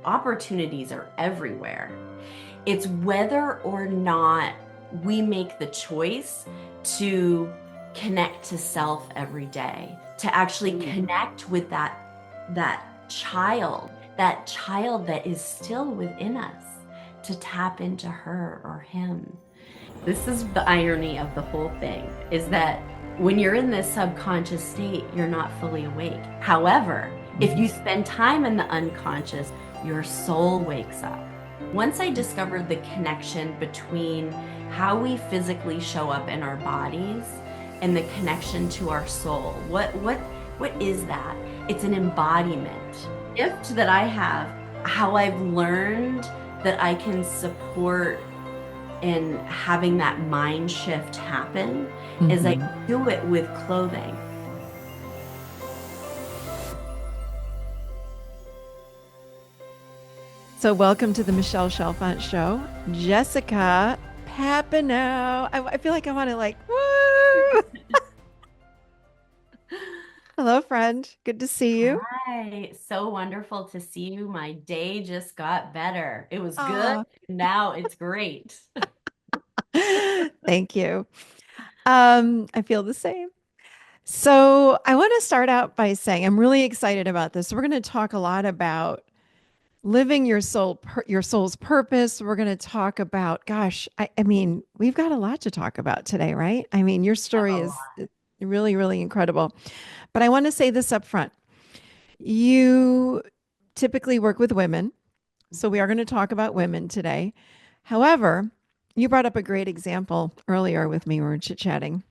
opportunities are everywhere. It's whether or not we make the choice to connect to self every day, to actually connect with that child that is still within us, to tap into her or him. This is the irony of the whole thing, is that when you're in this subconscious state, you're not fully awake. However, if you spend time in the unconscious, your soul wakes up. Once I discovered the connection between how we physically show up in our bodies and the connection to our soul, what is that? It's an embodiment. Gift that I have, how I've learned that I can support in having that mind shift happen is I Mhm. do it with clothing. So, welcome to the Michelle Chalfant Show. Jessica Papineau. I feel like I want to woo! Hello, friend. Good to see you. Hi, so wonderful to see you. My day just got better. It was good. Oh, Now it's great. thank you. I feel the same. So, I want to start out by saying I'm really excited about this. We're going to talk a lot about living your soul's purpose. We're going to talk about, gosh, I mean, we've got a lot to talk about today, right? I mean, your story Oh, is really, really incredible. But I want to say this up front. You typically work with women, so we are going to talk about women today. However, you brought up a great example earlier with me when we were chit-chatting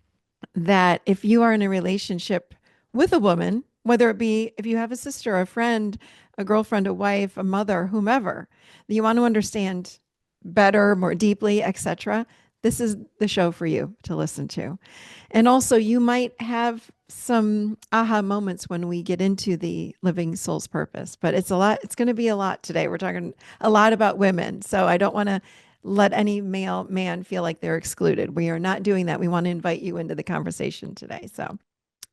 that if you are in a relationship with a woman, whether it be if you have a sister, a friend, a girlfriend, a wife, a mother, whomever, that you want to understand better, more deeply, etc., this is the show for you to listen to. And also, you might have some aha moments when we get into the living soul's purpose, but it's a lot. It's going to be a lot today. We're talking a lot about women. So I don't want to let any male man feel like they're excluded. We are not doing that. We want to invite you into the conversation today. So,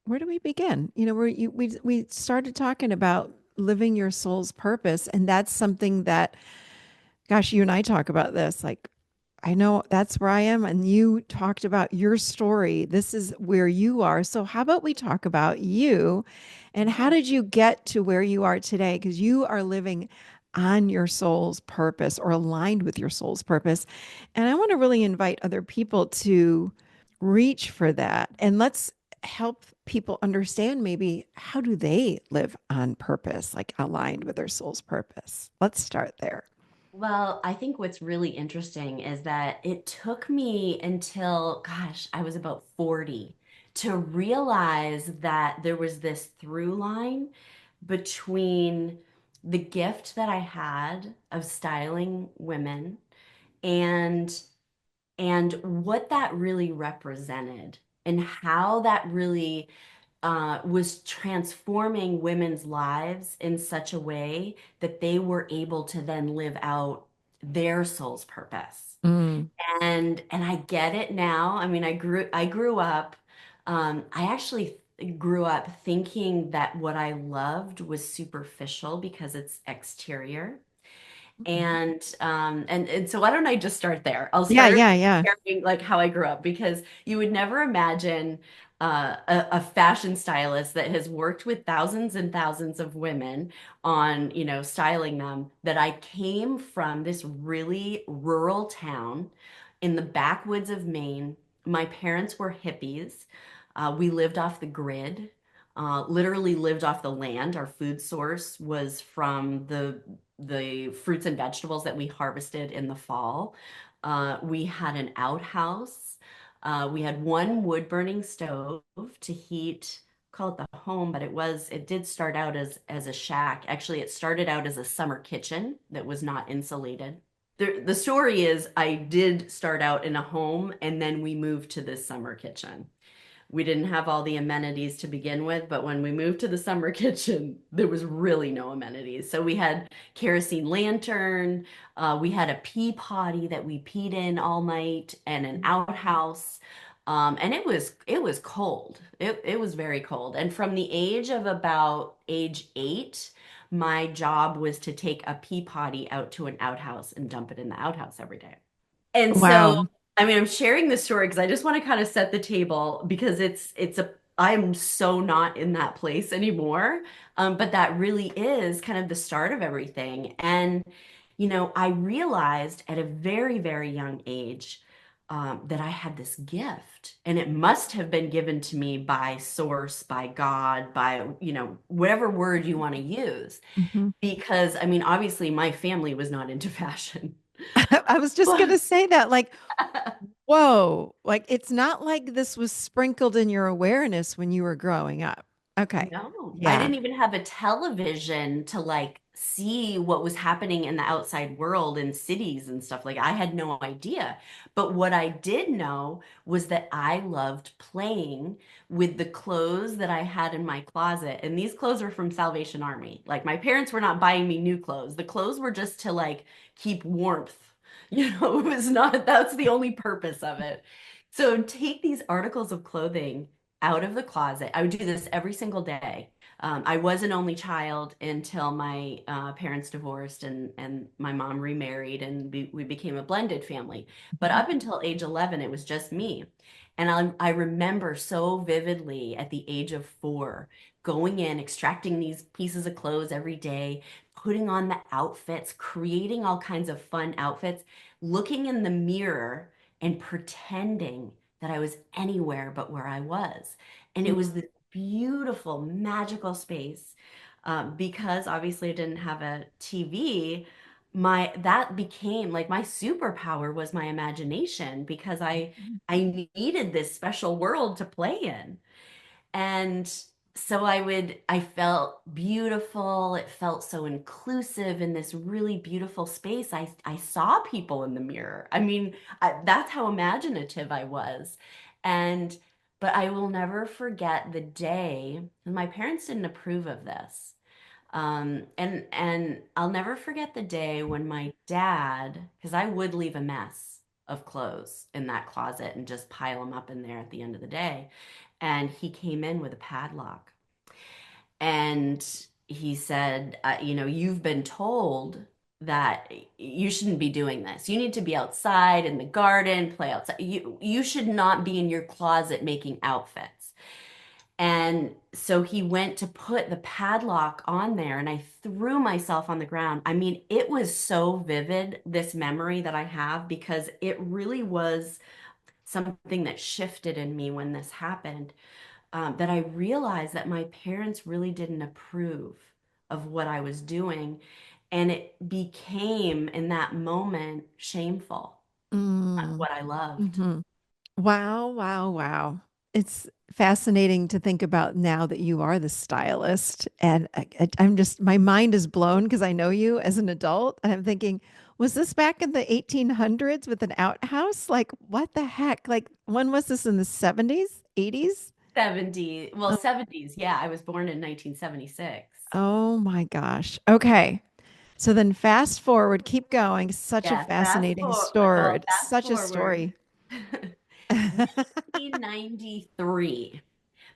where do we begin? We started talking about living your soul's purpose, and that's something that, gosh, you and I talk about this. Like, I know that's where I am, and you talked about your story. This is where you are. So, how about we talk about you and how yeah. did you get to where you are today? Because you are living on your soul's purpose or aligned with your soul's purpose. And I want to really invite other people to reach for that. And let's help people understand maybe how do they live on purpose, like aligned with their soul's purpose. Let's start there. Well, I think what's really interesting is that it took me until, gosh, I was about 40 to realize that there was this through line between the gift that I had of styling women and what that really represented and how that really was transforming women's lives in such a way that they were able to then live out their soul's purpose. Mm. And I get it now. I mean, I grew up, I actually grew up thinking that what I loved was superficial because it's exterior. And so why don't I just start there? I'll Yeah, start yeah, yeah. sharing like how I grew up because you would never imagine a fashion stylist that has worked with thousands and thousands of women on, styling them, that I came from this really rural town in the backwoods of Maine. My parents were hippies. We lived off the grid. Literally lived off the land. Our food source was from the fruits and vegetables that we harvested in the fall. We had an outhouse. We had one wood burning stove to heat, call it the home, but it did start out as a shack. Actually, it started out as a summer kitchen that was not insulated. The story is I did start out in a home and then we moved to this summer kitchen. We didn't have all the amenities to begin with, but when we moved to the summer kitchen, there was really no amenities. So we had kerosene lantern, we had a pee potty that we peed in all night, and an outhouse. And it was cold. It was very cold. And from the age of about age 8, my job was to take a pea potty out to an outhouse and dump it in the outhouse every day. And so, Wow. I mean, I'm sharing this story because I just want to kind of set the table because I'm so not in that place anymore. But that really is kind of the start of everything. And, I realized at a very, very young age, that I had this gift, and it must have been given to me by source, by God, by, whatever word you want to use. Mhm. Because, I mean, obviously my family was not into fashion. I was just going to say that, like, whoa, like it's not like this was sprinkled in your awareness when you were growing up. Okay. No, I Yeah. didn't even have a television to like see what was happening in the outside world in cities and stuff. Like I had no idea. But what I did know was that I loved playing with the clothes that I had in my closet. And these clothes were from Salvation Army. Like my parents were not buying me new clothes. The clothes were just to like keep warmth. It was not, that's the only purpose of it. So take these articles of clothing out of the closet. I would do this every single day. I was an only child until my parents divorced and my mom remarried and we became a blended family. But Mhm. up until age 11, it was just me. And I remember so vividly at the age of 4 going in, extracting these pieces of clothes every day, putting on the outfits, creating all kinds of fun outfits, looking in the mirror and pretending that I was anywhere but where I was. And it was this beautiful, magical space. Because obviously I didn't have a TV, my that became like my superpower was my imagination because I needed this special world to play in. And so I felt beautiful. It felt so inclusive in this really beautiful space. I saw people in the mirror. I mean, that's how imaginative I was. And, but I will never forget the day, and my parents didn't approve of this. And I'll never forget the day when my dad, because I would leave a mess of clothes in that closet and just pile them up in there at the end of the day. And he came in with a padlock. And he said, you've been told that you shouldn't be doing this. You need to be outside in the garden, play outside. You should not be in your closet making outfits. And so he went to put the padlock on there, and I threw myself on the ground. I mean, it was so vivid, this memory that I have, because it really was something that shifted in me when this happened, that I realized that my parents really didn't approve of what I was doing. And it became, in that moment, shameful, Mm. what I loved. Mhm. Wow, wow, wow. It's fascinating to think about now that you are the stylist. And I'm just, my mind is blown because I know you as an adult. And I'm thinking, was this back in the 1800s with an outhouse? Like, what the heck? Like, when was this in the 70s, 80s? 70s. Yeah, I was born in 1976. Oh my gosh. Okay. So then fast forward, keep going. Such a Yeah, fascinating story. It's fast such a forward. story. 1993.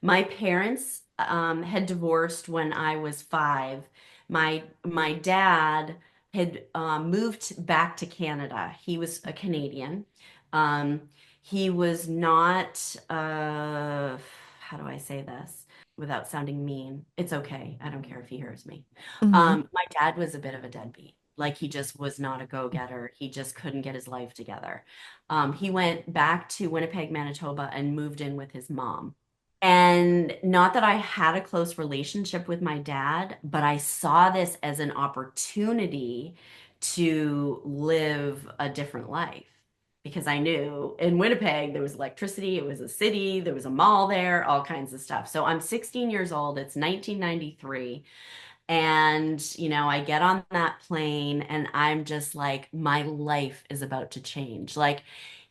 My parents had divorced when I was 5. My dad had moved back to Canada. He was a Canadian. Um, he was not, how do I say this without sounding mean? It's okay. I don't care if he hears me. Mhm. My dad was a bit of a deadbeat. Like he just was not a go-getter. He just couldn't get his life together. He went back to Winnipeg, Manitoba, and moved in with his mom. And not that I had a close relationship with my dad, but I saw this as an opportunity to live a different life because I knew in Winnipeg there was electricity, it was a city, there was a mall there, all kinds of stuff. So I'm 16 years old, it's 1993. And, I get on that plane and I'm just like, my life is about to change. Like,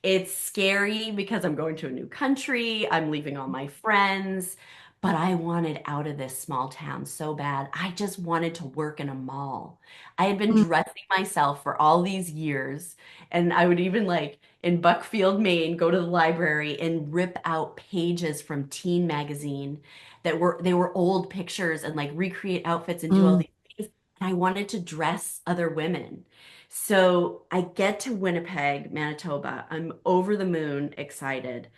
it's scary because I'm going to a new country, I'm leaving all my friends, but I wanted out of this small town so bad. I just wanted to work in a mall. I had been Mm. dressing myself for all these years, and I would even like in Buckfield, Maine, go to the library and rip out pages from teen magazine that were they were old pictures and like recreate outfits and do all Mm. these things. I wanted to dress other women. So I get to Winnipeg, Manitoba. I'm over the moon excited.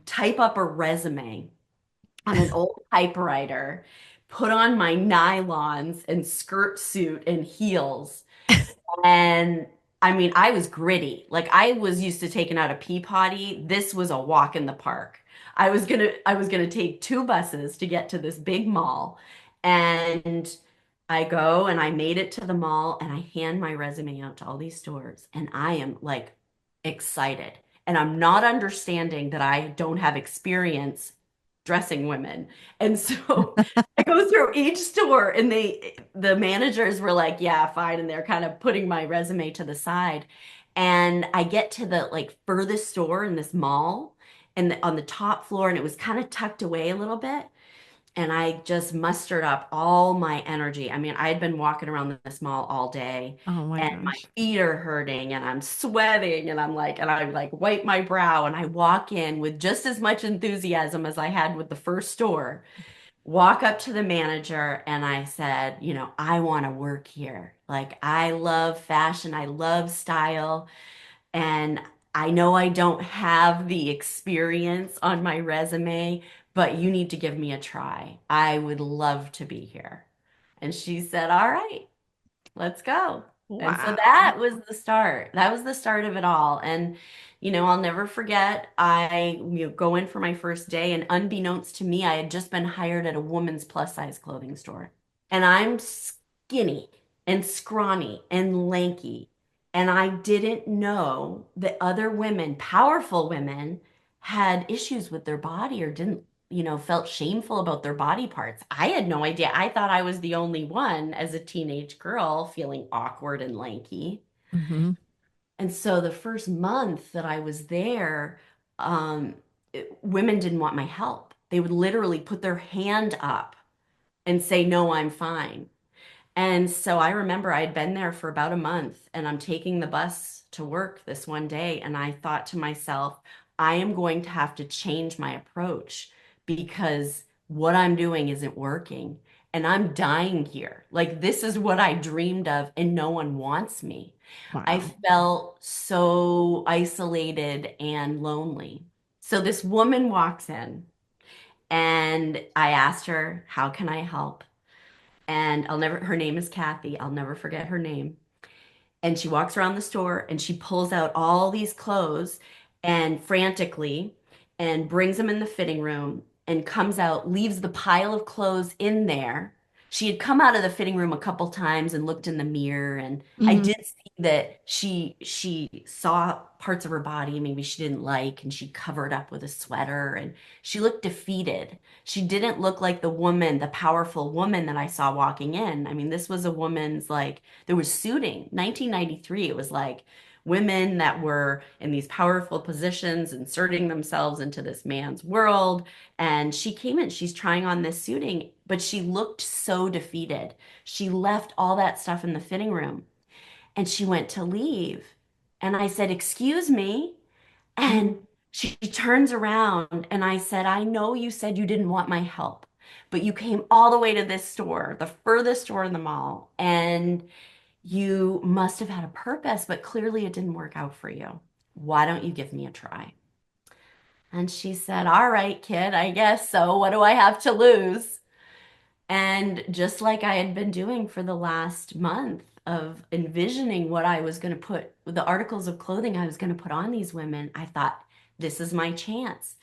Type up a resume on an old typewriter, put on my nylons and skirt suit and heels. And I mean, I was gritty. Like I was used to taking out a pea potty. This was a walk in the park. I was gonna take two buses to get to this big mall. And I go and I made it to the mall and I hand my resume out to all these stores and I am like excited. And I'm not understanding that I don't have experience dressing women. And so I go through each store and the managers were like, yeah, fine. And they're kind of putting my resume to the side. And I get to the like furthest store in this mall and on the top floor, and it was kind of tucked away a little bit. And I just mustered up all my energy. I mean, I had been walking around this mall all day Oh my and my gosh. feet are hurting and I'm sweating and I like wipe my brow and I walk in with just as much enthusiasm as I had with the first store. Walk up to the manager and I said, I want to work here. Like, I love fashion, I love style. And I know I don't have the experience on my resume, but you need to give me a try. I would love to be here. And she said, all right, let's go. And so Wow. that was the start. That was the start of it all. And, I'll never forget, I go in for my first day, and unbeknownst to me, I had just been hired at a woman's plus size clothing store. And I'm skinny and scrawny and lanky. And I didn't know that other women, powerful women, had issues with their body or didn't, felt shameful about their body parts. I had no idea. I thought I was the only one as a teenage girl feeling awkward and lanky. Hmm. And so the first month that I was there, women didn't want my help. They would literally put their hand up and say, no, I'm fine. And so I remember I had been there for about a month and I'm taking the bus to work this one day. And I thought to myself, I am going to have to change my approach because what I'm doing isn't working and I'm dying here. Like, this is what I dreamed of and no one wants me. I Wow. felt so isolated and lonely. So this woman walks in and I asked her, how can I help? And her name is Kathy. I'll never forget her name. And she walks around the store and she pulls out all these clothes and frantically and brings them in the fitting room and comes out, leaves the pile of clothes in there. She had come out of the fitting room a couple times and looked in the mirror, and I Hmm. did see that she saw parts of her body maybe she didn't like, and she covered up with a sweater, and she looked defeated. She didn't look like the woman, the powerful woman that I saw walking in. I mean, this was a woman's like there was suiting. 1993, it was like women that were in these powerful positions inserting themselves into this man's world. And she came in, she's trying on this suiting, but she looked so defeated. She left all that stuff in the fitting room and she went to leave. And I said, excuse me. And she turns around and I said, I know you said you didn't want my help, but you came all the way to this store, the furthest store in the mall, and you must have had a purpose, but clearly it didn't work out for you. Why don't you give me a try? And she said, all right, kid, I guess so. What do I have to lose? And just like I had been doing for the last month of envisioning what I was going to put, the articles of clothing I was going to put on these women, I thought, this is my chance.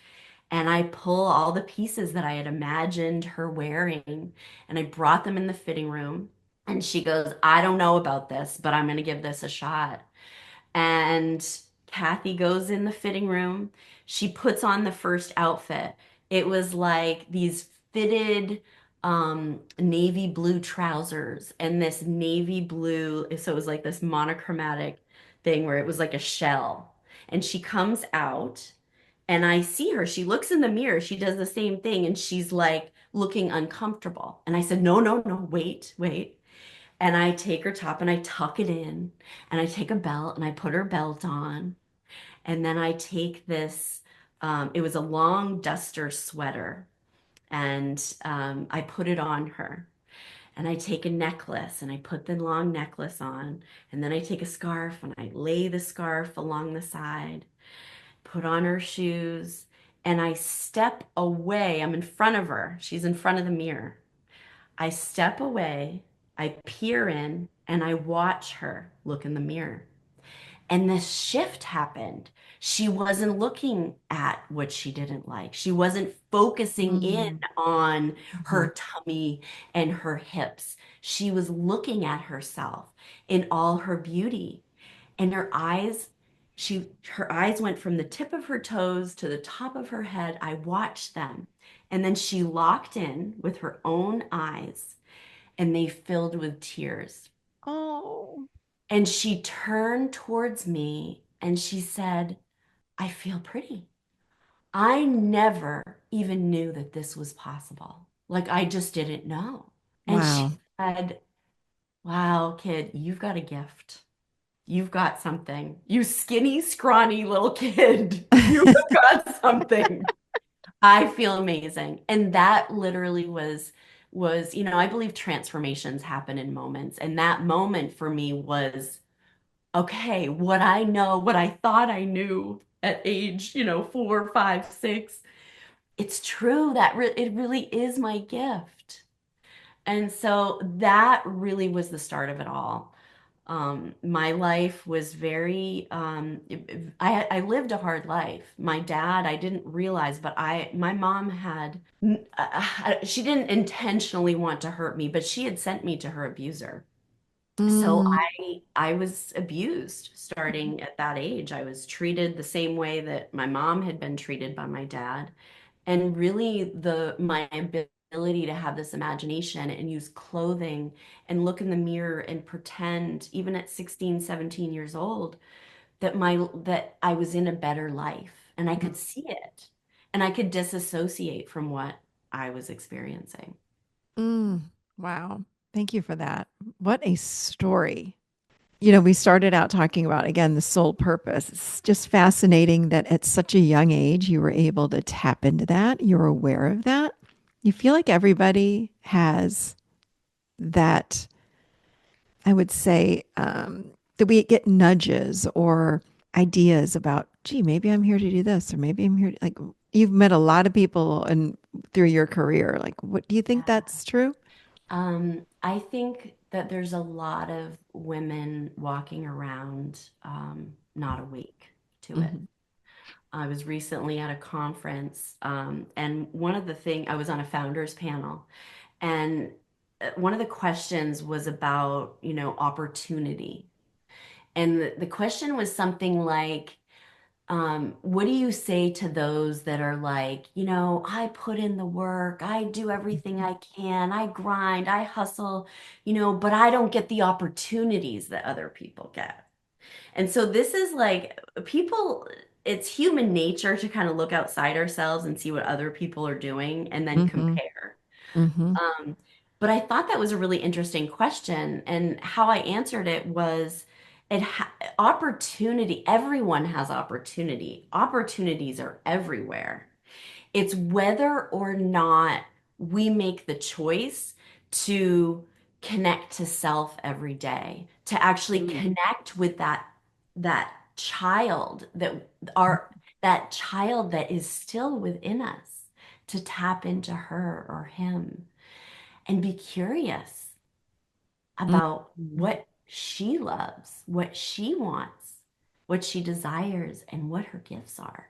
And I pull all the pieces that I had imagined her wearing and I brought them in the fitting room. And she goes, I don't know about this, but I'm going to give this a shot. And Kathy goes in the fitting room. She puts on the first outfit. It was like these fitted navy blue trousers and this navy blue. So it was like this monochromatic thing where it was like a shell. And she comes out and I see her. She looks in the mirror. She does the same thing and she's like looking uncomfortable. And I said, no, no, no, wait, wait. And I take her top and I tuck it in and I take a belt and I put her belt on. And then I take this, it was a long duster sweater and I put it on her. And I take a necklace and I put the long necklace on. And then I take a scarf and I lay the scarf along the side, put on her shoes, and I step away. I'm in front of her. She's in front of the mirror. I step away, I peer in, and I watch her look in the mirror. And this shift happened. She wasn't looking at what she didn't like. She wasn't focusing in Mm. on Mhm. her tummy and her hips. She was looking at herself in all her beauty. And her eyes went from the tip of her toes to the top of her head. I watched them. And then she locked in with her own eyes and they filled with tears. Oh, And she turned towards me and she said, I feel pretty. I never even knew that this was possible. Like, I just didn't know. And she wow. said, wow, kid, you've got a gift. You've got something. You skinny, scrawny little kid. You have got something. I feel amazing. And that literally was, I believe transformations happen in moments. And that moment for me was okay, what I know, what I thought I knew at age, 4, 5, 6, it's true that it really is my gift. And so that really was the start of it all. My life was very, I lived a hard life. My dad, I didn't realize, but my mom she didn't intentionally want to hurt me, but she had sent me to her abuser. So Mm. I was abused starting at that age. I was treated the same way that my mom had been treated by my dad. And really my ability to have this imagination and use clothing and look in the mirror and pretend, even at 16, 17 years old, that I was in a better life and I could see it and I could disassociate from what I was experiencing. Mm. Wow. Thank you for that. What a story. We started out talking about, again, the soul purpose. It's just fascinating that at such a young age, you were able to tap into that. You're aware of that. You feel like everybody has that, I would say, that we get nudges or ideas about, gee, maybe I'm here to do this, or maybe I'm here to, like, you've met a lot of people and through your career. Like, what do you think that's true? I think that there's a lot of women walking around not awake to it. Hmm. I was recently at a conference, and one of the thing I was on a founders panel, and one of the questions was about, opportunity. And the question was something like, what do you say to those that are like, I put in the work, I do everything I can, I grind, I hustle, but I don't get the opportunities that other people get. And so this is like people, it's human nature to kind of look outside ourselves and see what other people are doing and then Hmm. compare. Hmm. Um, but I thought that was a really interesting question. And how I answered it was opportunity, everyone has opportunity. Opportunities are everywhere. It's whether or not we make the choice to connect to self every day, to actually Mm. connect with that child that child that is still within us, to tap into her or him and be curious about Mhm. what she loves, what she wants, what she desires, and what her gifts are.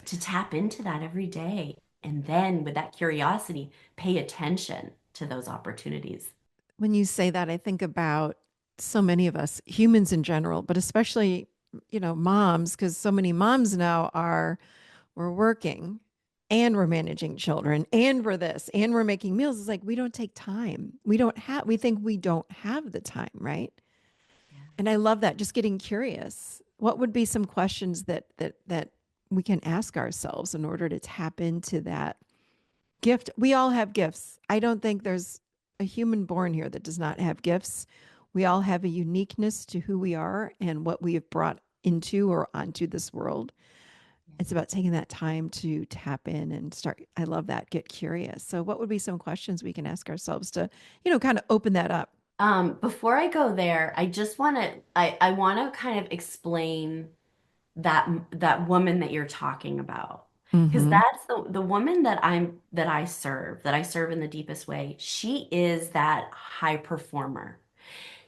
To tap into that every day. And then with that curiosity, pay attention to those opportunities. When you say that, I think about so many of us, humans in general, but especially, moms, because so many moms now we're working and we're managing children and we're this and we're making meals. It's like we don't take time. We think we don't have the time, right? Yeah. And I love that. Just getting curious. What would be some questions that we can ask ourselves in order to tap into that gift? We all have gifts. I don't think there's a human born here that does not have gifts. We all have a uniqueness to who we are and what we have brought into or onto this world. It's about taking that time to tap in and start. I love that. Get curious. So, what would be some questions we can ask ourselves to, kind of open that up? Before I go there, I just want to I want to kind of explain that woman that you're talking about. Because Mm-hmm. that's the woman that I serve in the deepest way. She is that high performer.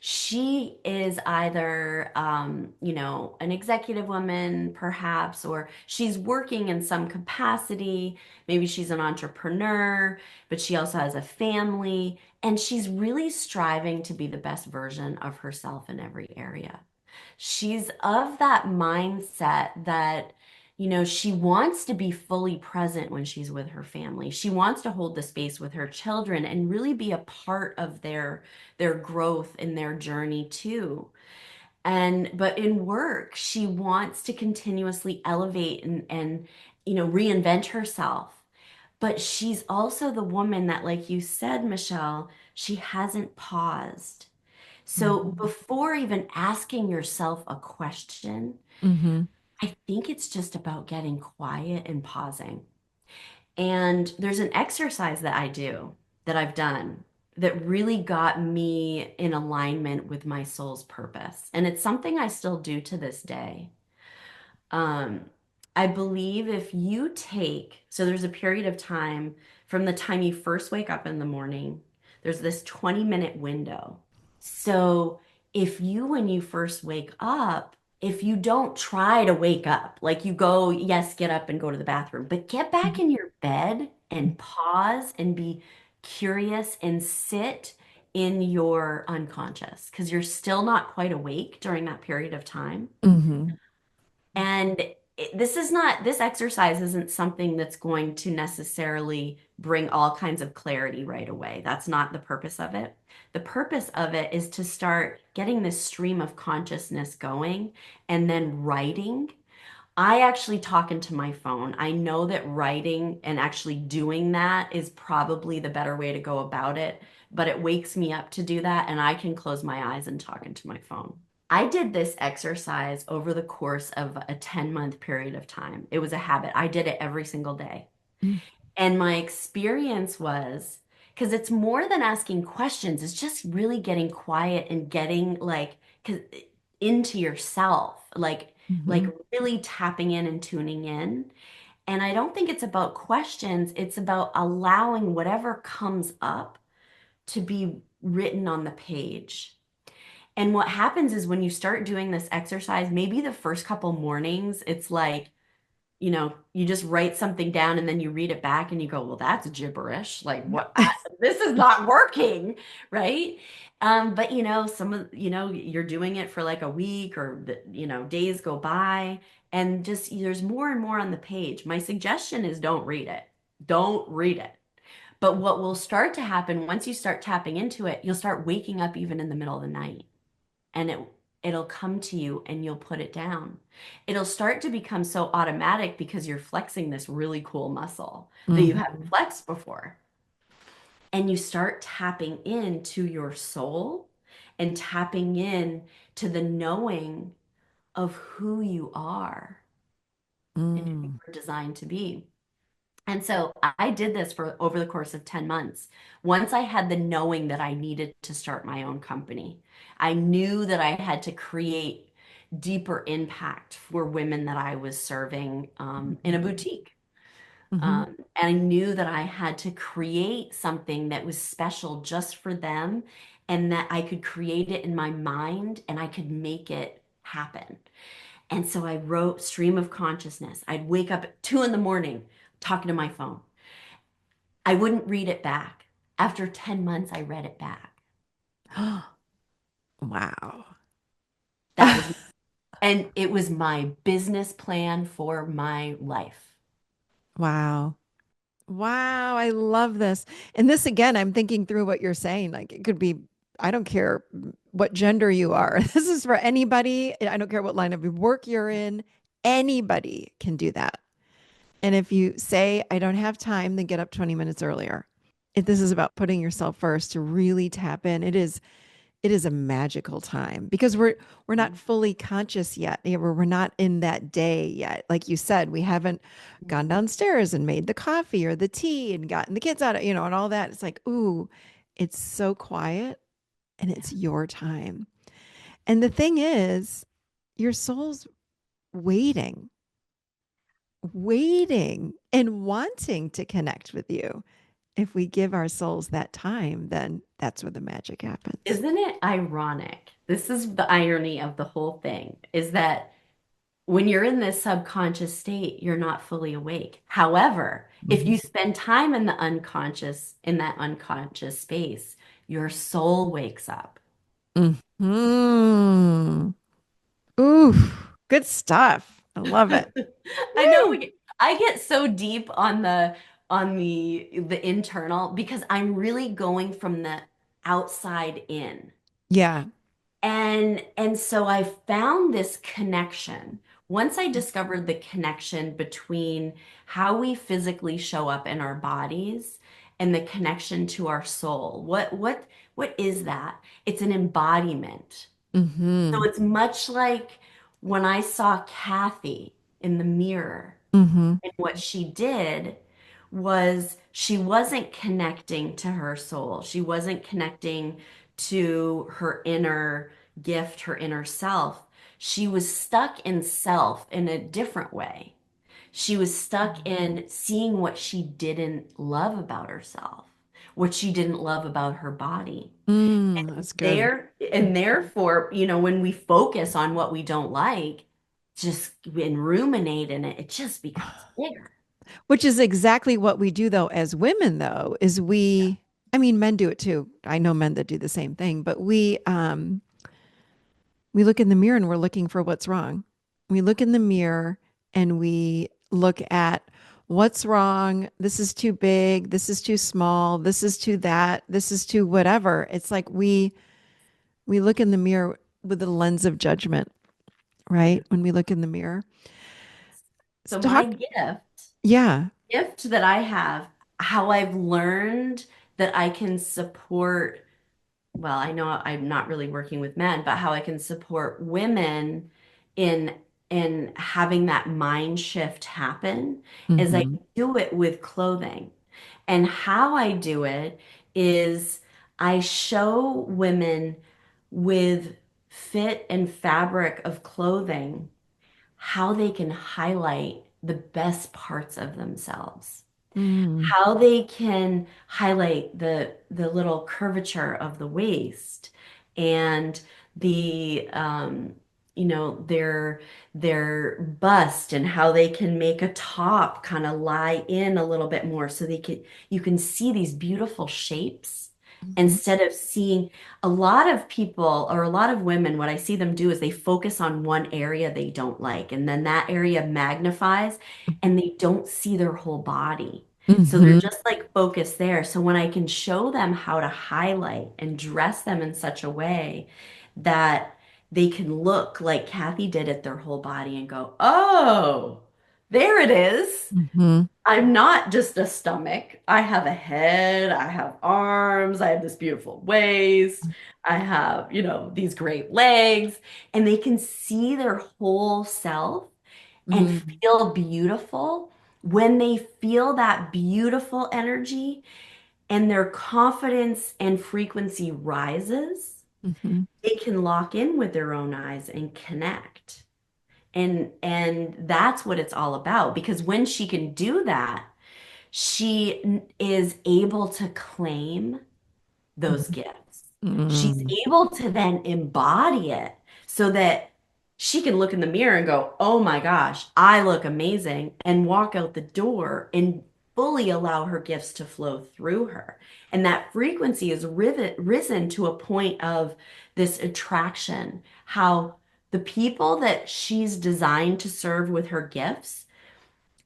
She is either, an executive woman, perhaps, or she's working in some capacity. Maybe she's an entrepreneur, but she also has a family, and she's really striving to be the best version of herself in every area. She's of that mindset that, she wants to be fully present when she's with her family. She wants to hold the space with her children and really be a part of their growth in their journey too. But in work, she wants to continuously elevate and reinvent herself. But she's also the woman that, like you said, Michelle, she hasn't paused. So Mm-hmm. before even asking yourself a question, Mm-hmm. I think it's just about getting quiet and pausing. And there's an exercise that I do that I've done that really got me in alignment with my soul's purpose. And it's something I still do to this day. Um, I believe if you take, so there's a period of time from the time you first wake up in the morning, there's this 20-minute window. So if you, when you first wake up, if you don't try to wake up, like you go, yes, get up and go to the bathroom, but get back in your bed and pause and be curious and sit in your unconscious because you're still not quite awake during that period of time. Mm-hmm. And this exercise isn't something that's going to necessarily bring all kinds of clarity right away. That's not the purpose of it. The purpose of it is to start getting this stream of consciousness going and then writing. I actually talk into my phone. I know that writing and actually doing that is probably the better way to go about it, but it wakes me up to do that, and I can close my eyes and talk into my phone. I did this exercise over the course of a 10-month period of time. It was a habit. I did it every single day. And my experience was because it's more than asking questions, it's just really getting quiet and getting like 'cause- into yourself, like Mm-hmm. really tapping in and tuning in. And I don't think it's about questions, it's about allowing whatever comes up to be written on the page. And what happens is when you start doing this exercise, maybe the first couple mornings, it's like, you just write something down and then you read it back and you go, well, that's gibberish. Like what, this is not working, right? But you're doing it for like a week or days go by and just there's more and more on the page. My suggestion is don't read it. Don't read it. But what will start to happen once you start tapping into it, you'll start waking up even in the middle of the night and it'll come to you and you'll put it down. It'll start to become so automatic because you're flexing this really cool muscle that you haven't Mm-hmm. flexed before. And you start tapping into your soul and tapping in to the knowing of who you are and who you Mm. were designed to be. And so I did this for over the course of 10 months. Once I had the knowing that I needed to start my own company, I knew that I had to create deeper impact for women that I was serving in a boutique. Mm-hmm. And I knew that I had to create something that was special just for them and that I could create it in my mind and I could make it happen. And so I wrote stream of consciousness. I'd wake up at 2 in the morning talking to my phone. I wouldn't read it back. After 10 months, I read it back. Wow. That was, and it was my business plan for my life. Wow. Wow, I love this. And this again, I'm thinking through what you're saying. Like it could be, I don't care what gender you are. This is for anybody. I don't care what line of work you're in. Anybody can do that. And if you say, I don't have time, then get up 20 minutes earlier. If this is about putting yourself first to really tap in, it is. it is a magical time because we're not fully conscious yet. We're not in that day yet. Like you said, we haven't gone downstairs and made the coffee or the tea and gotten the kids out of, and all that. It's like, ooh, it's so quiet and it's your time. And the thing is, your soul's waiting, waiting and wanting to connect with you. If we give our souls that time, then that's where the magic happens. Isn't it ironic? This is the irony of the whole thing, is that when you're in this subconscious state, you're not fully awake. However, if Mhm. you spend time in the unconscious, in that unconscious space, your soul wakes up. Mhm. Ooh, good stuff. I love it. I know Woo. I get so deep on the internal because I'm really going from the outside in. Yeah. And so I found this connection. Once I discovered the connection between how we physically show up in our bodies and the connection to our soul. What is that? It's an embodiment. So Mm-hmm. it's much like when I saw Kathy in the mirror. Mm-hmm. And what she did was she wasn't connecting to her soul. She wasn't connecting to her inner gift, her inner self. She was stuck in self in a different way. She was stuck in seeing what she didn't love about herself, what she didn't love about her body. That's good. And therefore, when we focus on what we don't like, just and ruminate in it, it just becomes bigger. Which is exactly what we do though as women though, is I mean men do it too. I know men that do the same thing, but we look in the mirror and we're looking for what's wrong. We look in the mirror and we look at what's wrong. This is too big. This is too small. This is too that. This is too whatever. It's like we look in the mirror with the lens of judgment, right? When we look in the mirror. So my Talk, gift, yeah. gift that I have, how I've learned that I can support, well, I know I'm not really working with men, but how I can support women in in having that mind shift happen is I Mm-hmm. do it with clothing. And how I do it is I show women with fit and fabric of clothing how they can highlight the best parts of themselves, Mm, how they can highlight the little curvature of the waist and the their bust, and how they can make a top kind of lie in a little bit more so you can see these beautiful shapes mhm, instead of seeing a lot of people, or a lot of women, what I see them do is they focus on one area they don't like, and then that area magnifies and they don't see their whole body. So they're mhm, just like focused there. So when I can show them how to highlight and dress them in such a way that they can look like Kathy did at their whole body and go, oh, there it is. mhm, I'm not just a stomach. I have a head, I have arms, I have this beautiful waist, I have, these great legs, and they can see their whole self and mhm, feel beautiful. When they feel that beautiful energy and their confidence and frequency rises, mhm, they can lock in with their own eyes and connect. And that's what it's all about, because when she can do that, she is able to claim those mhm, gifts. She's mhm, able to then embody it so that she can look in the mirror and go, oh my gosh, I look amazing, and walk out the door and fully allow her gifts to flow through her. And that frequency is risen to a point of this attraction, how the people that she's designed to serve with her gifts,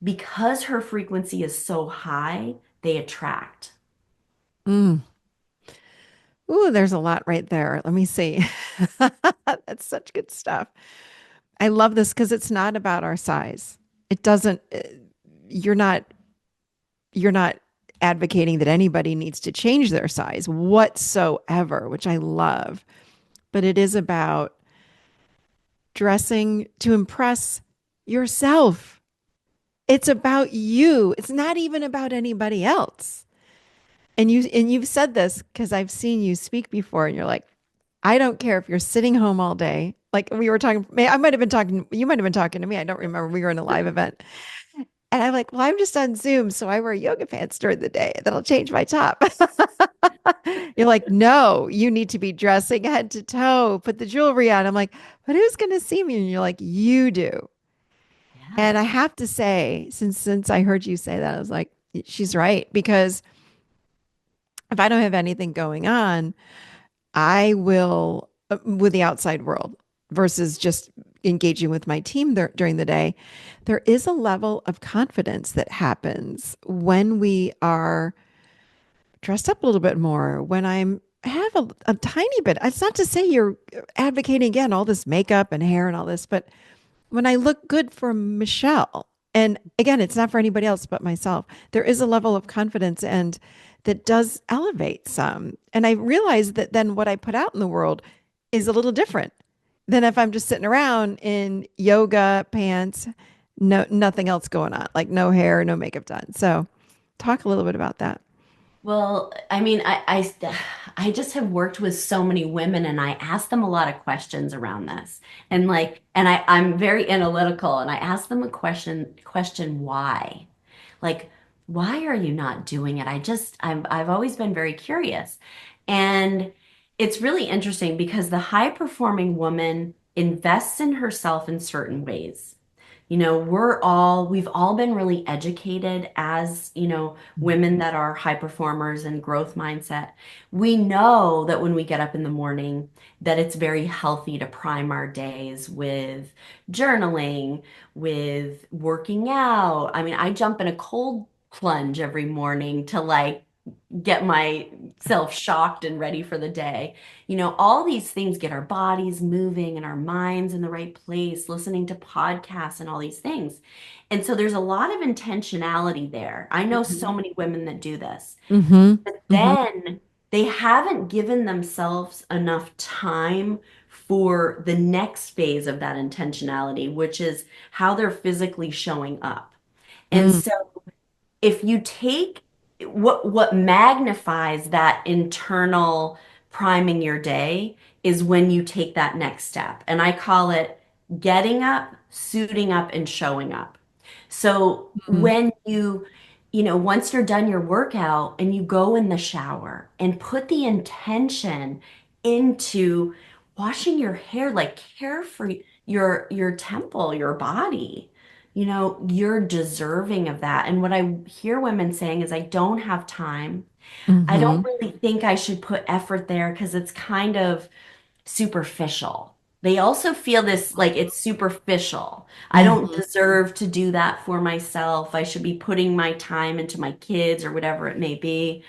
because her frequency is so high, they attract. mm. Ooh, there's a lot right there. Let me see. That's such good stuff. I love this because it's not about our size. It doesn't, you're not, you're not advocating that anybody needs to change their size whatsoever, which I love. but it is about dressing to impress yourself. It's about you. It's not even about anybody else. And you've said this because I've seen you speak before and you're like, I don't care if you're sitting home all day. Like we were talking, I might have been talking, you might have been talking to me. I don't remember. We were in a live event. And I'm like, well, I'm just on Zoom, so I wear yoga pants during the day. That'll change my top. You're like, no, you need to be dressing head to toe, put the jewelry on. I'm like, but who's going to see me? And you're like, you do. And Yeah. I have to say, since I heard you say that, I was like, she's right. Because if I don't have anything going on, I will, with the outside world versus just engaging with my team there during the day, there is a level of confidence that happens when we are dressed up a little bit more, when I'm have a tiny bit. It's not to say you're advocating again all this makeup and hair and all this, but when I look good for Michelle, and again, it's not for anybody else but myself, there is a level of confidence and that does elevate some. And I realize that then what I put out in the world is a little different than if I'm just sitting around in yoga pants, no nothing else going on, like no hair, no makeup done. So talk a little bit about that. Well, I mean, I just have worked with so many women and I ask them a lot of questions around this. And I'm very analytical and I ask them a question why? Like, why are you not doing it? I've always been very curious. And it's really interesting because the high performing woman invests in herself in certain ways. We've all been really educated as, women that are high performers and growth mindset. We know that when we get up in the morning, that it's very healthy to prime our days with journaling, with working out. I mean, I jump in a cold plunge every morning to like get myself shocked and ready for the day. All these things get our bodies moving and our minds in the right place, listening to podcasts and all these things. And so there's a lot of intentionality there. I know so Mhm. many women that do this. Mhm. But Mhm. then they haven't given themselves enough time for the next phase of that intentionality, which is how they're physically showing up. And Mm. so if you take what magnifies that internal priming your day is when you take that next step. And I call it getting up, suiting up, and showing up. So Mm. when once you're done your workout and you go in the shower and put the intention into washing your hair, like care for your temple, your body. You're deserving of that. And what I hear women saying is, I don't have time. I don't Mhm. really think I should put effort there because it's kind of superficial. They also feel this like it's superficial. I don't Mhm. deserve to do that for myself. I should be putting my time into my kids or whatever it may be.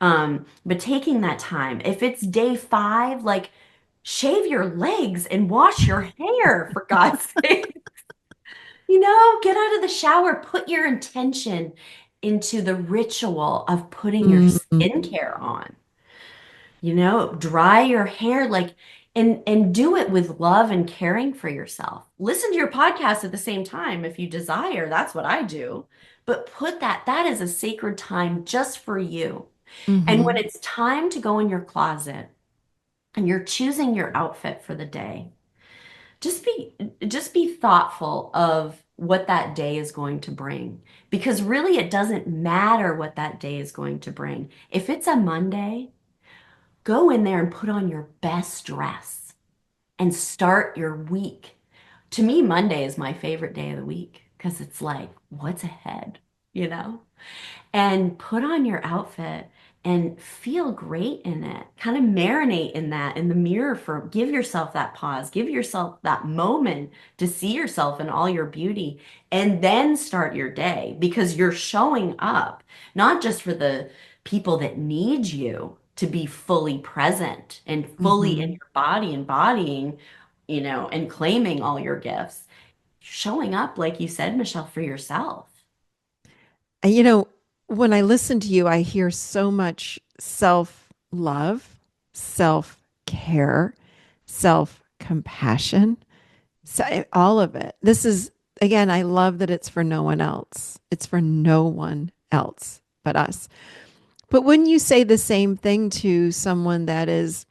But taking that time, if it's day 5, like shave your legs and wash your hair for God's sake. Get out of the shower, put your intention into the ritual of putting your Mhm. skincare on. Dry your hair like and do it with love and caring for yourself. Listen to your podcast at the same time if you desire. That's what I do. But put that is a sacred time just for you. And when Mhm. it's time to go in your closet and you're choosing your outfit for the day, just be just be thoughtful of what that day is going to bring because really it doesn't matter what that day is going to bring. If it's a Monday, go in there and put on your best dress and start your week. To me, Monday is my favorite day of the week because it's like, what's ahead, you know? And put on your outfit and feel great in it. Kind of marinate in that in the mirror give yourself that pause, give yourself that moment to see yourself in all your beauty, and then start your day because you're showing up not just for the people that need you to be fully present and fully in Mhm. your body, embodying, and claiming all your gifts. Showing up, like you said, Michelle, for yourself. And when I listen to you, I hear so much self-love, self-care, self compassion, so all of it. This is, again, I love that it's for no one else. It's for no one else but us. But wouldn't you say the same thing to someone that is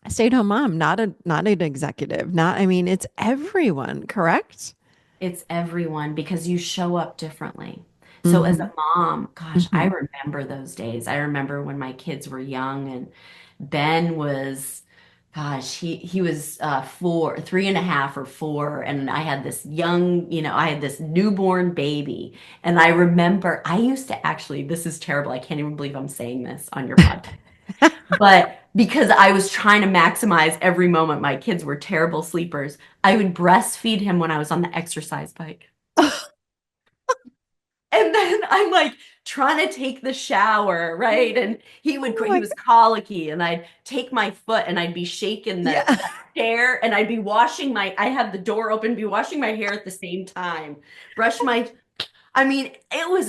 a stay-at-home mom, not an executive, not, I mean, it's everyone, correct? It's everyone because you show up differently. So as Mm-hmm. a mom, gosh, I Mm-hmm. remember those days. I remember when my kids were young and Ben was, gosh, he was 3.5 or 4, and I had this young, I had this newborn baby. And I remember I used to actually, this is terrible. I can't even believe I'm saying this on your podcast. But because I was trying to maximize every moment, my kids were terrible sleepers. I would breastfeed him when I was on the exercise bike. And then I'm like trying to take the shower, right? And Oh he my was God. colicky, and I'd take my foot and I'd be shaking Yeah. the chair, and I'd be washing I had the door open, be washing my hair at the same time, brush my I mean, it was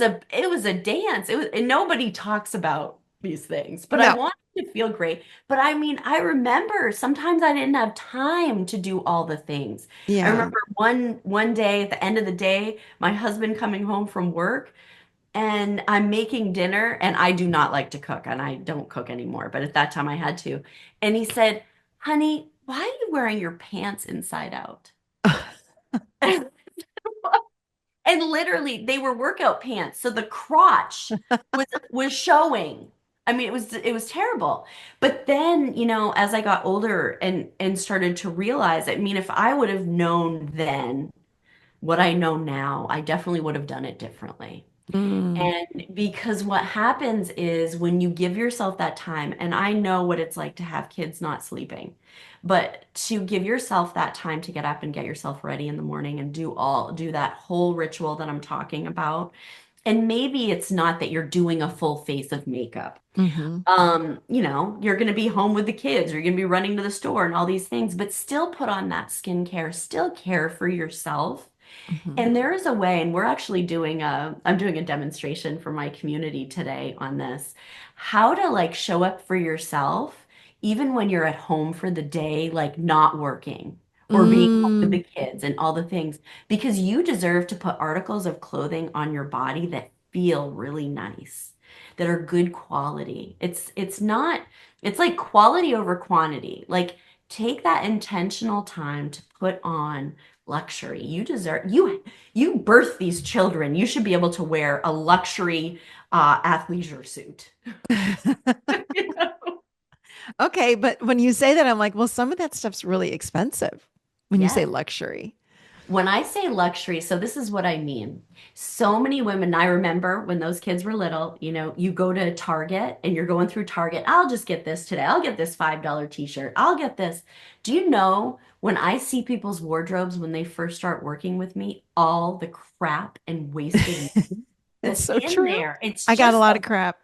a dance. It was, and nobody talks about these things, but I No. wanted to feel great. But I mean, I remember sometimes I didn't have time to do all the things. I Yeah. remember one day at the end of the day, my husband coming home from work, and I'm making dinner, and I do not like to cook, and I don't cook anymore, but at that time I had to. And he said, "Honey, why are you wearing your pants inside out?" And literally, they were workout pants, so the crotch was showing. I mean, it was terrible. But then, as I got older and started to realize, I mean, if I would have known then what I know now, I definitely would have done it differently. Mm, And because what happens is when you give yourself that time, and I know what it's like to have kids not sleeping, but to give yourself that time to get up and get yourself ready in the morning and do that whole ritual that I'm talking about. And maybe it's not that you're doing a full face of makeup. mm-hmm, You're going to be home with the kids, or you're going to be running to the store and all these things, but still put on that skincare, still care for yourself. mm-hmm, And there is a way, and I'm doing a demonstration for my community today on this, how to like show up for yourself, even when you're at home for the day, like not working or being home with mm, the kids and all the things, because you deserve to put articles of clothing on your body that feel really nice, that are good quality. It's not, it's like quality over quantity. Like take that intentional time to put on luxury. You birth these children. You should be able to wear a luxury athleisure suit. You know? Okay, but when you say that, I'm like, well, some of that stuff's really expensive when you say Yes. luxury. When I say luxury, so this is what I mean. So many women, I remember when those kids were little, you go to Target and you're going through Target. I'll just get this today. I'll get this $5 t-shirt. I'll get this. Do you know when I see people's wardrobes when they first start working with me, all the crap and wasted money It's that's so in true. there? I got a lot of crap.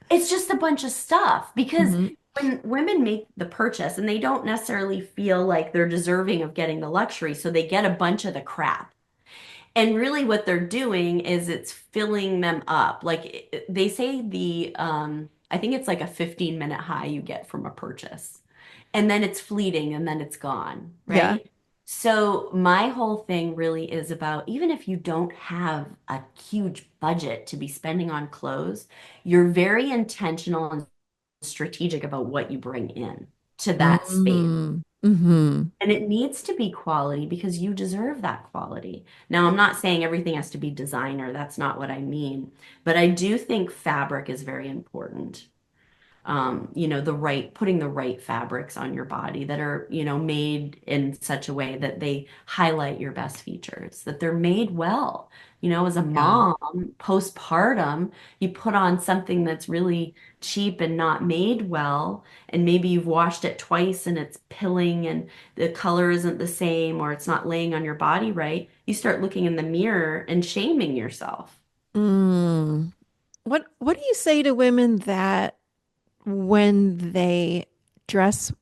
It's just a bunch of stuff because Hmm. when women make the purchase and they don't necessarily feel like they're deserving of getting the luxury, so they get a bunch of the crap. And really what they're doing is it's filling them up. Like they say I think it's like a 15-minute high you get from a purchase. And then it's fleeting and then it's gone, Yeah. right? So my whole thing really is about even if you don't have a huge budget to be spending on clothes, you're very intentional and strategic about what you bring in to that space. Mm-hmm. Mm-hmm. And it needs to be quality because you deserve that quality. Now, I'm not saying everything has to be designer. That's not what I mean. But I do think fabric is very important. Putting the right fabrics on your body that are, made in such a way that they highlight your best features, that they're made well. As a Yeah. mom, postpartum, you put on something that's really cheap and not made well, and maybe you've washed it twice and it's pilling and the color isn't the same or it's not laying on your body right. You start looking in the mirror and shaming yourself. Mm. What do you say to women that when they dress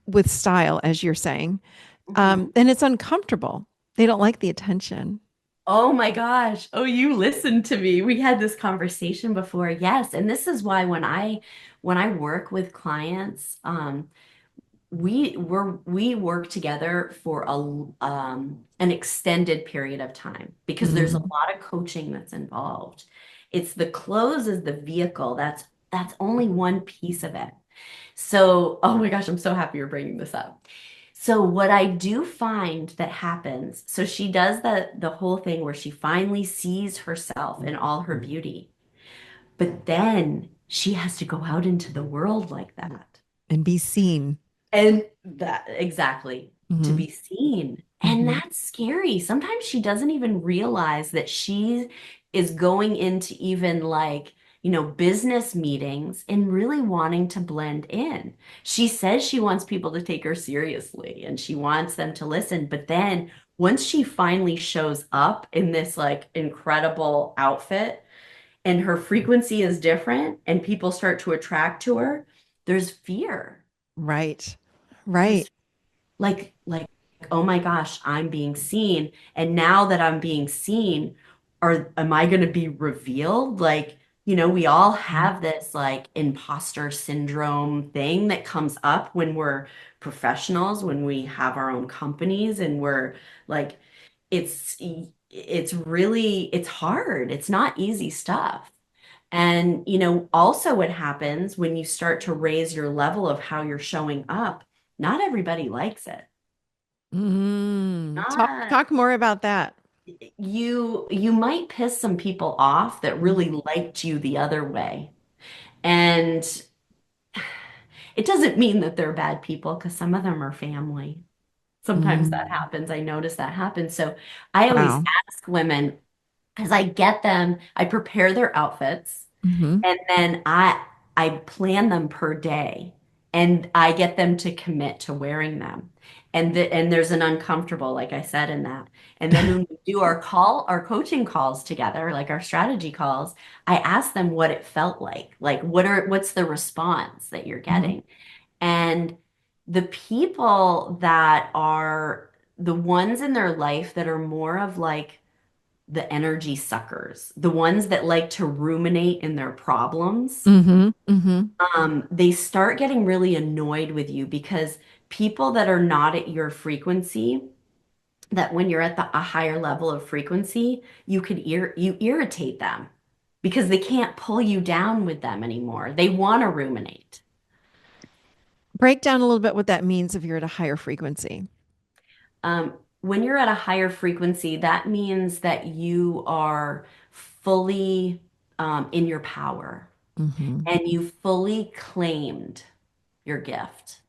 with style, as you're saying, Mhm. then it's uncomfortable? They don't like the attention. Oh my gosh. Oh, you listened to me. We had this conversation before. Yes. And this is why when I work with clients, we work together for a an extended period of time because there's a Mm. lot of coaching that's involved. It's the clothes is the vehicle. That's only one piece of it. So, oh my gosh, I'm so happy you're bringing this up. So what I do find that happens, so she does the whole thing where she finally sees herself in all her beauty, but then she has to go out into the world like that. And be seen. And that exactly to Hmm. be seen. And Hmm. that's scary. Sometimes she doesn't even realize that she is going into even like, business meetings and really wanting to blend in. She says she wants people to take her seriously and she wants them to listen. But then once she finally shows up in this like incredible outfit and her frequency is different and people start to attract to her, there's fear. Right. Right. There's like, oh my gosh, I'm being seen. And now that I'm being seen, am I going to be revealed? Like, we all have this like imposter syndrome thing that comes up when we're professionals, when we have our own companies and we're like, it's it's hard. It's not easy stuff. And, also what happens when you start to raise your level of how you're showing up, not everybody likes it. Mm. Talk Not talk more about that. you might piss some people off that really liked you the other way. And it doesn't mean that they're bad people because some of them are family. Sometimes that Mm. happens. I notice that happens. So I always Wow. ask women, because I get them, I prepare their outfits. Hmm. And then I plan them per day and I get them to commit to wearing them. And there's an uncomfortable, like I said, in that. And then when we do our coaching calls together, like our strategy calls, I ask them what it felt like. Like what's the response that you're Hmm. getting? And the people that are the ones in their life that are more of like the energy suckers, the ones that like to ruminate in their problems, Hmm. Hmm. they start getting really annoyed with you because people that are not at your frequency, that when you're at a higher level of frequency, you irritate them because they can't pull you down with them anymore. They want to ruminate. Break down a little bit what that means if you're at a higher frequency. When you're at a higher frequency, that means that you are fully in your power Hmm. and you fully claimed your gift.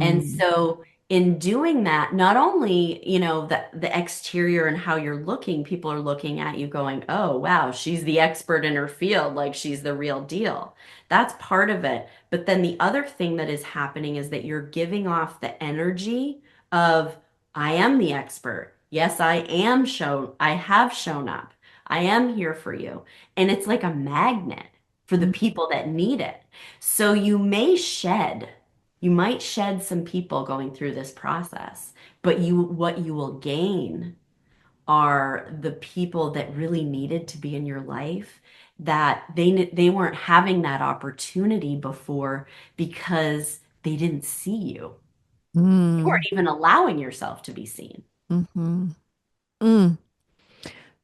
And Mm. so in doing that, not only, the exterior and how you're looking, people are looking at you going, "Oh, wow, she's the expert in her field, like she's the real deal." That's part of it. But then the other thing that is happening is that you're giving off the energy of, "I am the expert. Yes, I have shown up. I am here for you." And it's like a magnet for the people that need it. So you might shed some people going through this process, but what you will gain are the people that really needed to be in your life that they weren't having that opportunity before because they didn't see you. You Mm. weren't even allowing yourself to be seen. Hmm. Mm.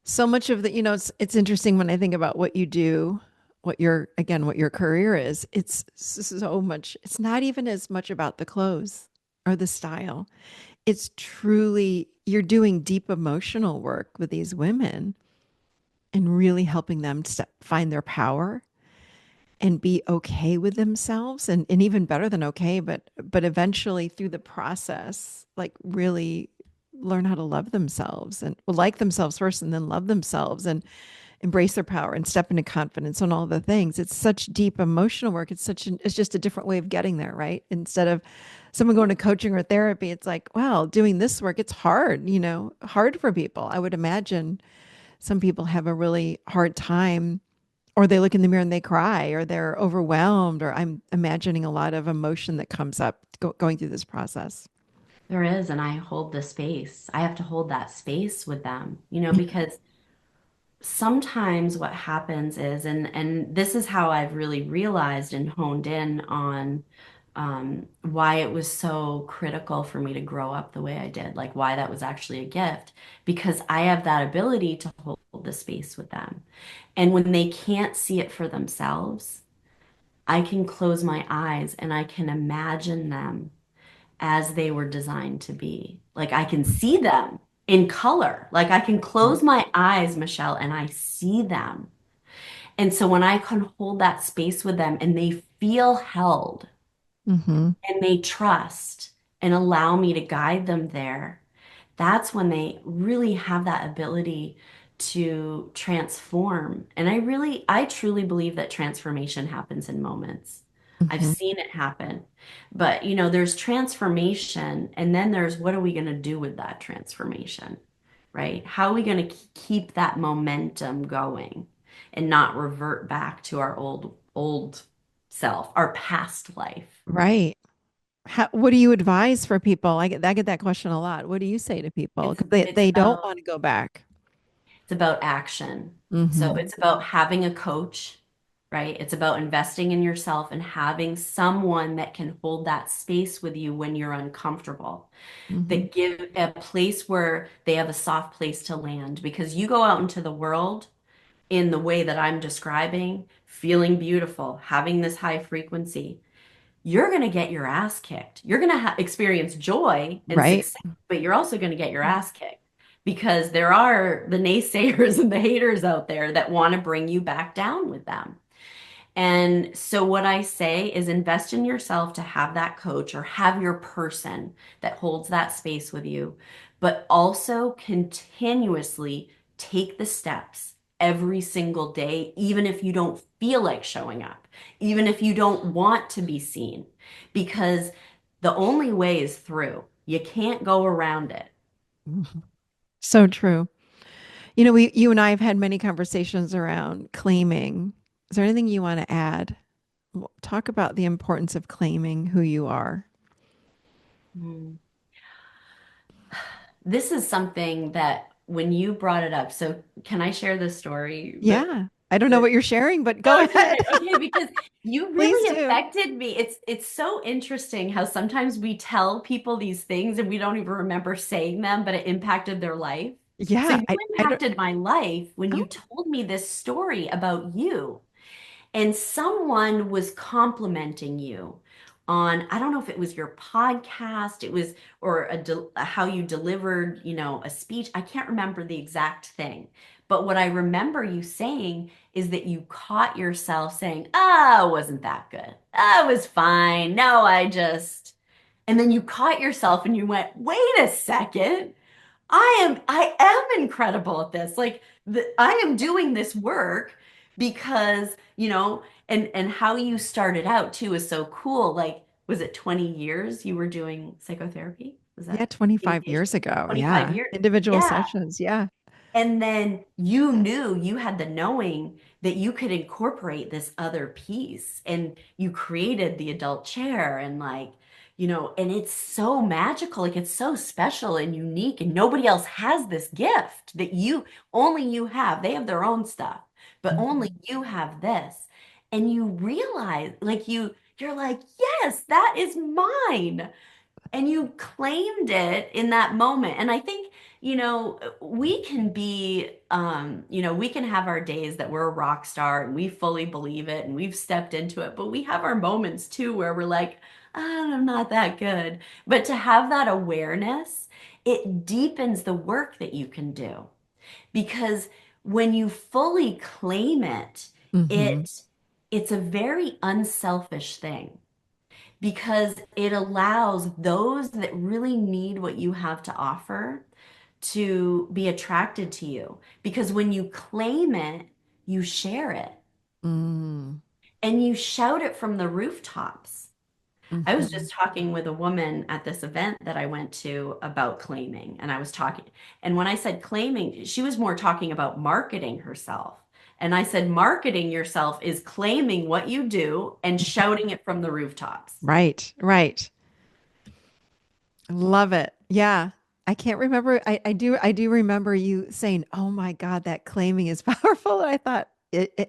So much of the, it's interesting when I think about what you do, what your career is. It's so much, it's not even as much about the clothes or the style. It's truly, you're doing deep emotional work with these women and really helping them find their power and be okay with themselves and even better than okay, but eventually through the process, like really learn how to love themselves and well, like themselves first and then love themselves and embrace their power and step into confidence and all the things. It's such deep emotional work. It's just a different way of getting there, right? Instead of someone going to coaching or therapy, it's like, wow, doing this work, it's hard, hard for people. I would imagine some people have a really hard time or they look in the mirror and they cry or they're overwhelmed or I'm imagining a lot of emotion that comes up going through this process. There is, and I hold the space. I have to hold that space with them, because sometimes what happens is, and this is how I've really realized and honed in on why it was so critical for me to grow up the way I did, like why that was actually a gift, because I have that ability to hold the space with them. And when they can't see it for themselves, I can close my eyes and I can imagine them as they were designed to be. Like I can see them in color. Like I can close my eyes, Michelle, and I see them. And so when I can hold that space with them and they feel held Mm-hmm. and they trust and allow me to guide them there, that's when they really have that ability to transform. And I truly believe that transformation happens in moments. I've Mm-hmm. seen it happen. But, there's transformation, and then there's what are we going to do with that transformation, right? How are we going to keep that momentum going and not revert back to our old self, our past life? Right. What do you advise for people? I get that question a lot. What do you say to people? It's Because they don't about want to go back. It's about action. So Mm-hmm. it's about having a coach, right? It's about investing in yourself and having someone that can hold that space with you when you're uncomfortable, Mm-hmm. that give a place where they have a soft place to land. Because you go out into the world in the way that I'm describing, feeling beautiful, having this high frequency, you're going to get your ass kicked. You're going to experience joy and Right. success, but you're also going to get your ass kicked because there are the naysayers and the haters out there that want to bring you back down with them. And so, what I say is invest in yourself to have that coach or have your person that holds that space with you, but also continuously take the steps every single day, even if you don't feel like showing up, even if you don't want to be seen, because the only way is through. You can't go around it. Mhm. So true. You and I have had many conversations around claiming. Is there anything you want to add? Talk about the importance of claiming who you are. Mm. This is something that when you brought it up, so can I share this story Yeah. I don't know what that you're sharing, but go ahead. Okay, okay, because you Please really do. affected me. It's so interesting how sometimes we tell people these things and we don't even remember saying them, but it impacted their life. So Yeah. you I don't. impacted my life when Oh, you told me this story about you and someone was complimenting you on, I don't know if it was your podcast, it was, or how you delivered, a speech. I can't remember the exact thing. But what I remember you saying is that you caught yourself saying, oh, it wasn't that good. Oh, it was fine. No, and then you caught yourself and you went, wait a second. I am incredible at this. Like I am doing this work because, and how you started out too is so cool. Like, was it 20 years you were doing psychotherapy? Was yeah, that 25 communication? years ago. 25 Yeah. years. Individual Yeah. sessions. Yeah. And then you knew you had the knowing that you could incorporate this other piece and you created the adult chair and and it's so magical. Like it's so special and unique and nobody else has this gift that only you have. They have their own stuff, but only Mhm. you have this. And you realize you're like, yes, that is mine and you claimed it in that moment. And I think, we can be, we can have our days that we're a rock star and we fully believe it and we've stepped into it, but we have our moments too where we're like, I'm not that good. But to have that awareness, it deepens the work that you can do because when you fully claim it, Mhm. it it's a very unselfish thing because it allows those that really need what you have to offer to be attracted to you. Because when you claim it, you share it Mm. and you shout it from the rooftops. I was Mhm. just talking with a woman at this event that I went to about claiming, and I was talking, and when I said claiming, she was more talking about marketing herself. And I said, marketing yourself is claiming what you do and shouting it from the rooftops. Right. Right. Love it. Yeah. I can't remember. I do remember you saying, "Oh my God, that claiming is powerful." And I thought,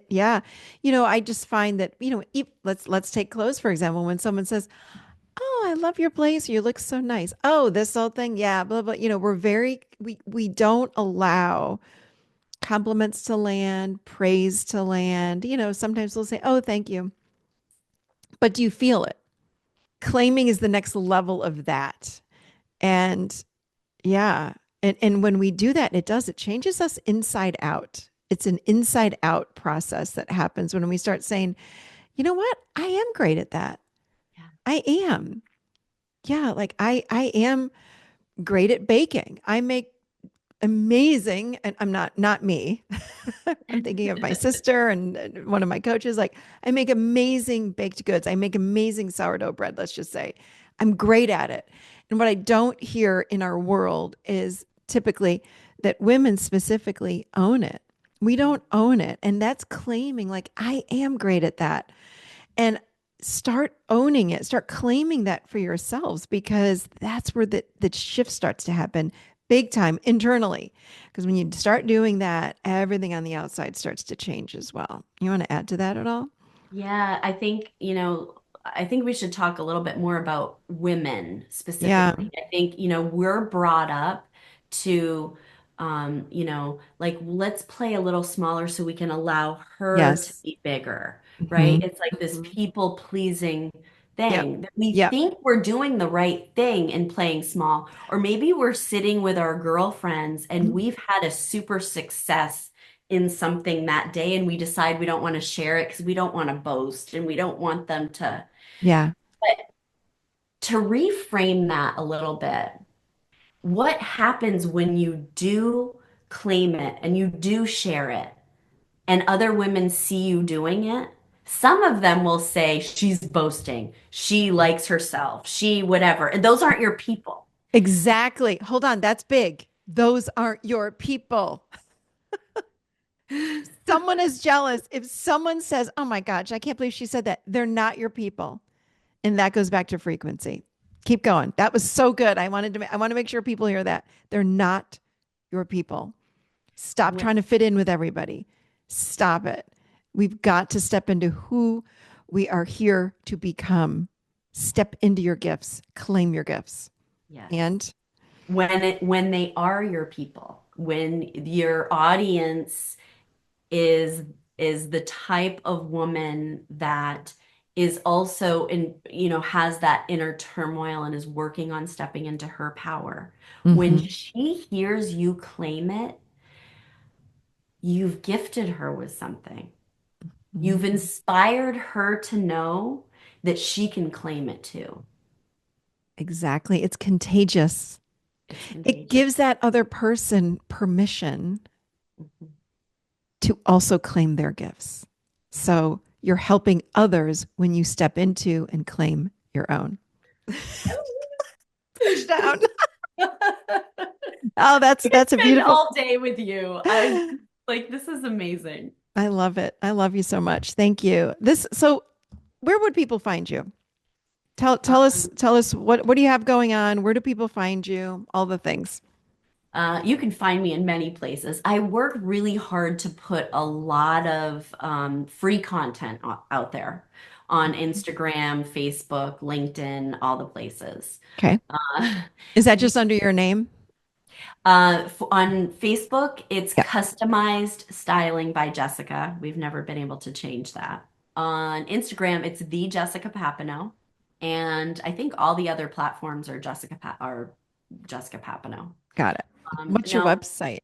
Yeah. I just find that, let's take clothes, for example. When someone says, "Oh, I love your blazer. You look so nice." Oh, this whole thing. Yeah, blah, blah. We don't allow compliments to land, praise to land. Sometimes we'll say, "Oh, thank you." But do you feel it? Claiming is the next level of that. And yeah. And when we do that, it changes us inside out. It's an inside out process that happens when we start saying, "You know what? I am great at that. Yeah. I am." Yeah, like I am great at baking. I make amazing, and I'm not me. I'm thinking of my sister and one of my coaches. Like, I make amazing baked goods. I make amazing sourdough bread, let's just say. I'm great at it. And what I don't hear in our world is typically that women specifically own it. We don't own it. And that's claiming, like, I am great at that. And start owning it, start claiming that for yourselves, because that's where the shift starts to happen big time internally. Because when you start doing that, everything on the outside starts to change as well. You want to add to that at all? Yeah, I think we should talk a little bit more about women Yeah. specifically. I think, we're brought up to, like, let's play a little smaller so we can allow her to Yes. be bigger, right? Hmm. It's like this Hmm. people pleasing Yep. thing that we Yep. think we're doing the right thing in playing small, or maybe we're sitting with our girlfriends and we've had a super success in something that day and we decide we don't want to share it because we don't want to boast and we don't want them to. Yeah. But to reframe that a little bit, what happens when you do claim it and you do share it and other women see you doing it? Some of them will say she's boasting, she likes herself, she whatever. And those aren't your people. Exactly. Hold on. That's big. Those aren't your people. Someone is jealous. If someone says, "Oh my gosh, I can't believe she said that," they're not your people. And that goes back to frequency. Keep going. That was so good. I want to make sure people hear that. They're not your people. Stop When, trying to fit in with everybody. Stop it. We've got to step into who we are here to become. Step into your gifts, claim your gifts. yes. And When they are your people, when your audience is is the type of woman that is also in, has that inner turmoil and is working on stepping into her power. When mhm, she hears you claim it, you've gifted her with something. You've mhm. inspired her to know that she can claim it too. Exactly. It's contagious. It's It contagious. gives that other person permission Mhm. to also claim their gifts. So you're helping others when you step into and claim your own. Push down. Oh, I could that's a spend beautiful. all day with you. I like this is amazing. I love it. I love you so much. Thank you. So where would people find you? Tell us what do you have going on? Where do people find you? All the things. You can find me in many places. I work really hard to put a lot of free content out there on Instagram, Facebook, LinkedIn, all the places. Okay. Uh, Is that you, just under your name? on Facebook, it's Yeah. customized styling by Jessica. We've never been able to change that. On Instagram, it's the Jessica Papineau, and I think all the other platforms are Jessica Papineau. Got it. What's your No, website?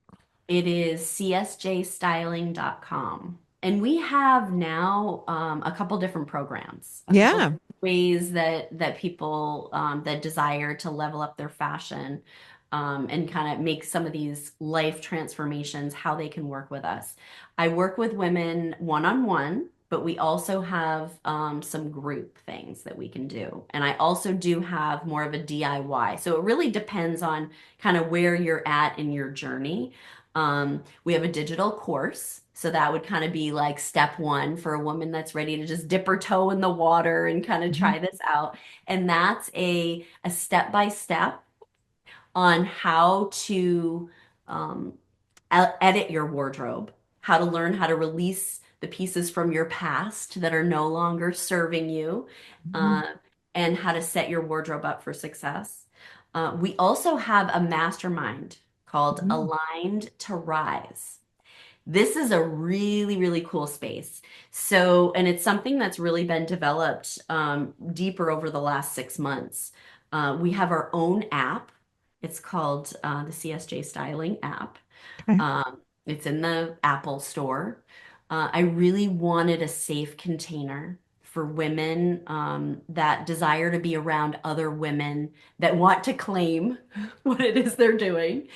it is csjstyling.com. And we have now a couple different programs, a couple Yeah. different ways that people that desire to level up their fashion and kind of make some of these life transformations, how they can work with us. I work with women one-on-one, but we also have some group things that we can do. And I also do have more of a DIY. So it really depends on kind of where you're at in your journey. We have a digital course. So that would kind of be like step one for a woman that's ready to just dip her toe in the water and kind of Mhm. try this out. And that's a step by step on how to um, edit your wardrobe, how to learn how to release the pieces from your past that are no longer serving you, Mhm. uh, and how to set your wardrobe up for success. We also have a mastermind called Mhm. Aligned to Rise. This is a really, really cool space. So, and it's something that's really been developed deeper over the last 6 months. We have our own app. It's called the CSJ Styling app. Okay. It's in the Apple store. I really wanted a safe container for women that desire to be around other women that want to claim what it is they're doing,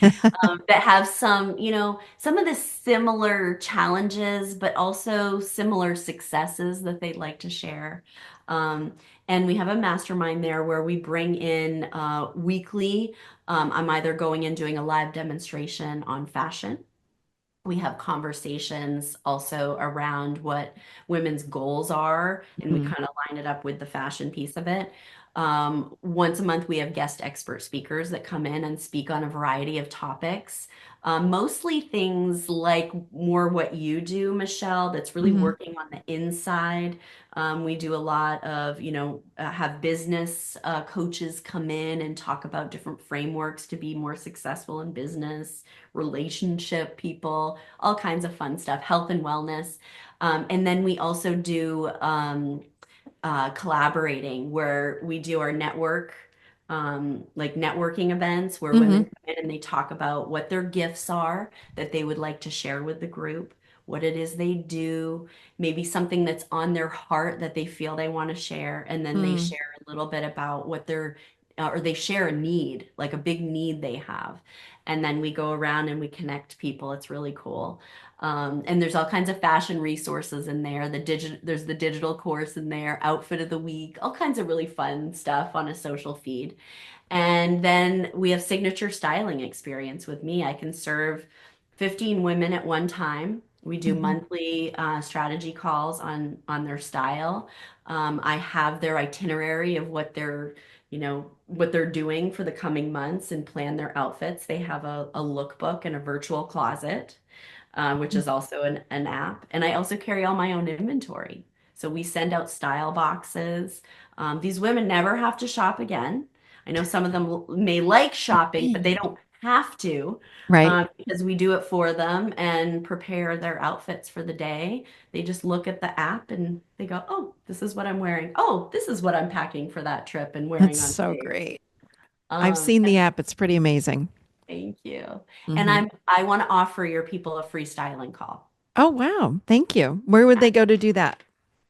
that have some, some of the similar challenges, but also similar successes that they'd like to share. Um, and we have a mastermind there where we bring in weekly. I'm either going and doing a live demonstration on fashion. We have conversations also around what women's goals are, and we Mhm. kind of line it up with the fashion piece of it. Once a month, we have guest expert speakers that come in and speak on a variety of topics, mostly things like more what you do, Michelle, that's really Mhm. working on the inside. We do a lot of, have business coaches come in and talk about different frameworks to be more successful in business, relationship people, all kinds of fun stuff, health and wellness. And then we also do collaborating where we do our like networking events where women Mhm. come in and they talk about what their gifts are that they would like to share with the group, what it is they do, maybe something that's on their heart that they feel they want to share, and then they Mm. share a little bit about what they're or they share a need, like a big need they have. And then we go around and we connect people. It's really cool. And there's all kinds of fashion resources in there. There's the digital course in there, outfit of the week, all kinds of really fun stuff on a social feed. And then we have signature styling experience with me. I can serve 15 women at one time. We do Mhm. monthly strategy calls on their style. I have their itinerary of what they're doing for the coming months and plan their outfits. They have a lookbook and a virtual closet, which is also an app. And I also carry all my own inventory. So we send out style boxes. These women never have to shop again. I know some of them may like shopping, but they don't have to, Right. because we do it for them and prepare their outfits for the day. They just look at the app and they go, oh, this is what I'm wearing. Oh, this is what I'm packing for that trip and That's wearing on so stage. great. I've seen the And app. It's pretty amazing. thank you. And Mhm. I want to offer your people a free styling call. Oh, wow. Thank you. Where would they go to do that?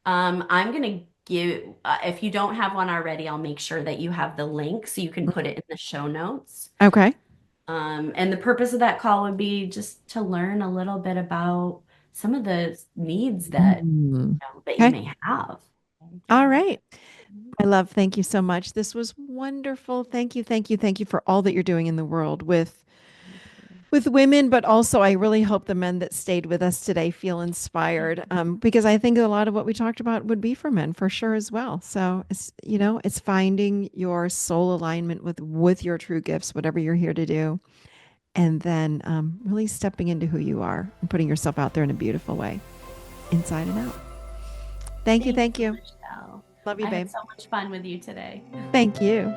I'm gonna give, if you don't have one already, I'll make sure that you have the link so you can put it in the show notes. Okay. And the purpose of that call would be just to learn a little bit about some of the needs Mm. that you Okay. may have. All right. I love, thank you so much. This was wonderful. Thank you, thank you, thank you for all that you're doing in the world with women, but also I really hope the men that stayed with us today feel inspired, because I think a lot of what we talked about would be for men for sure as well. So it's finding your soul alignment with your true gifts, whatever you're here to do, and then really stepping into who you are and putting yourself out there in a beautiful way, inside and out. Thank you, Thank thank you, you. Michelle. Love you, I had babe. so much fun with you today. Thank you.